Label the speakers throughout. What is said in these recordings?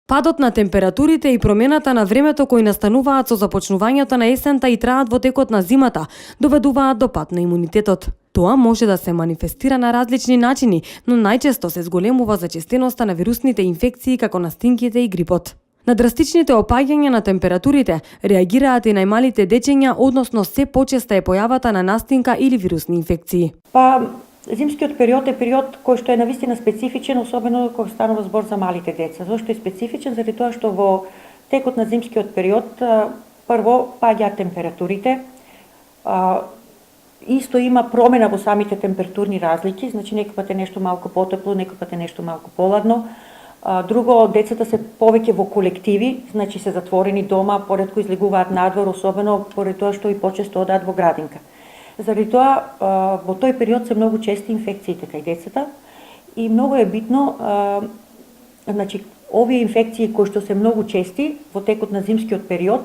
Speaker 1: Падот на температурите и промената на времето кои настануваат со започнувањето на есента и траат во текот на зимата, доведуваат до пат на имунитетот. Тоа може да се манифестира на различни начини, но најчесто се зголемува зачестеноста на вирусните инфекции како настинките и грипот. На драстичните опаѓања на температурите реагираат и најмалите дечења, односно се почеста е појавата на настинка или вирусни инфекции.
Speaker 2: Зимскиот период е период кој што е навистина специфичен, особено кога станува збор за малите деца. Зошто е специфичен? Заради тоа што во текот на зимскиот период прво паѓаат температурите, исто има промена во самите температурни разлики, значи некој пат е нешто малку потопло, некој пат е нешто малку поладно. Друго, децата се повеќе во колективи, значи се затворени дома, поретко излегуваат надвор, особено поради тоа што и почесто одат во градинка. Заради тоа, во тој период се многу чести инфекциите кај децата и многу е битно, значи, овие инфекции кои што се многу чести во текот на зимскиот период,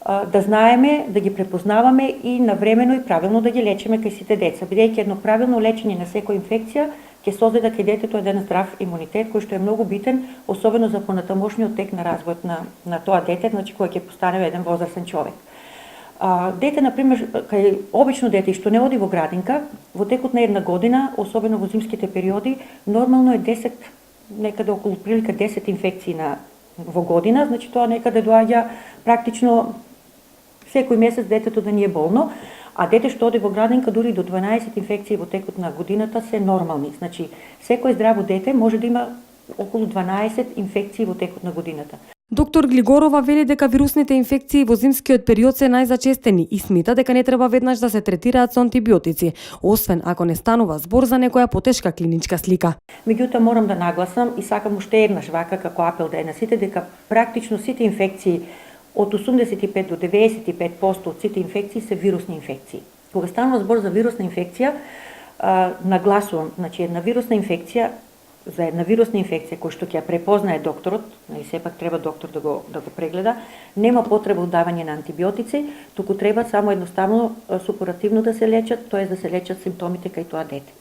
Speaker 2: да знаеме, да ги препознаваме и навремено и правилно да ги лечиме кај сите деца. Бидејќи едно правилно лечење на секоја инфекција ќе создаде кај детето еден здрав имунитет кој што е многу битен, особено за понатамошниот тек на развојот на тоа дете, значи кога ќе постане еден возрастен човек. Дете, например, кај обично дете што не оди во градинка, во текот на една година, особено во зимските периоди, нормално е 10, некаде околу прилика 10 инфекции во година, значи тоа некаде доаѓа практично секој месец детето да ни е болно, а дете што оди во градинка дури до 12 инфекции во текот на годината се нормални. Значи, секој здраво дете може да има околу 12 инфекции во текот на годината.
Speaker 1: Доктор Глигорова вели дека вирусните инфекции во зимскиот период се најзачестени и смета дека не треба веднаш да се третираат со антибиотици, освен ако не станува збор за некоја потешка клиничка слика.
Speaker 2: Меѓутоа морам да нагласам и сакам уште еднаш вака како апел да е на сите дека практично сите инфекции од 85 до 95% од сите инфекции се вирусни инфекции. Кога станува збор за вирусна инфекција, нагласувам, значи една вирусна инфекција, за една вирусна инфекција која што ќе ја препознае докторот, нали сепак треба доктор да го прегледа, нема потреба од давање на антибиотици, туку треба само едноставно супоративно да се лечат, тоа е да се лечат симптомите кај тоа дете.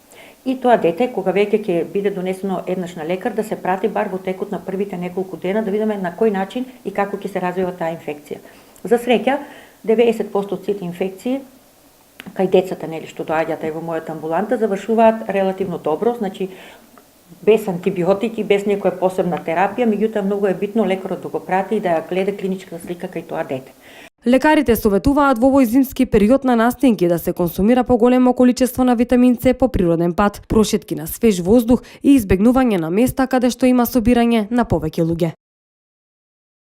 Speaker 2: И тоа дете, кога веќе ќе биде донесено еднаш на лекар, да се прати бар во текот на првите неколку дена, да видиме на кој начин и како ќе се развива таа инфекција. За среќа, 90% од сите инфекции кај децата, нели, што доаѓаат во мојата амбуланта, завршуваат релативно добро, значи без антибиотики, без некоја посебна терапија, меѓутоа многу е битно лекарот да го прати и да ја гледа клиничка слика кај тоа дете.
Speaker 1: Лекарите советуваат во овој зимски период на настинки да се консумира поголемо количество на витамин С по природен пат, прошетки на свеж воздух и избегнување на места каде што има собирање на повеќе луѓе.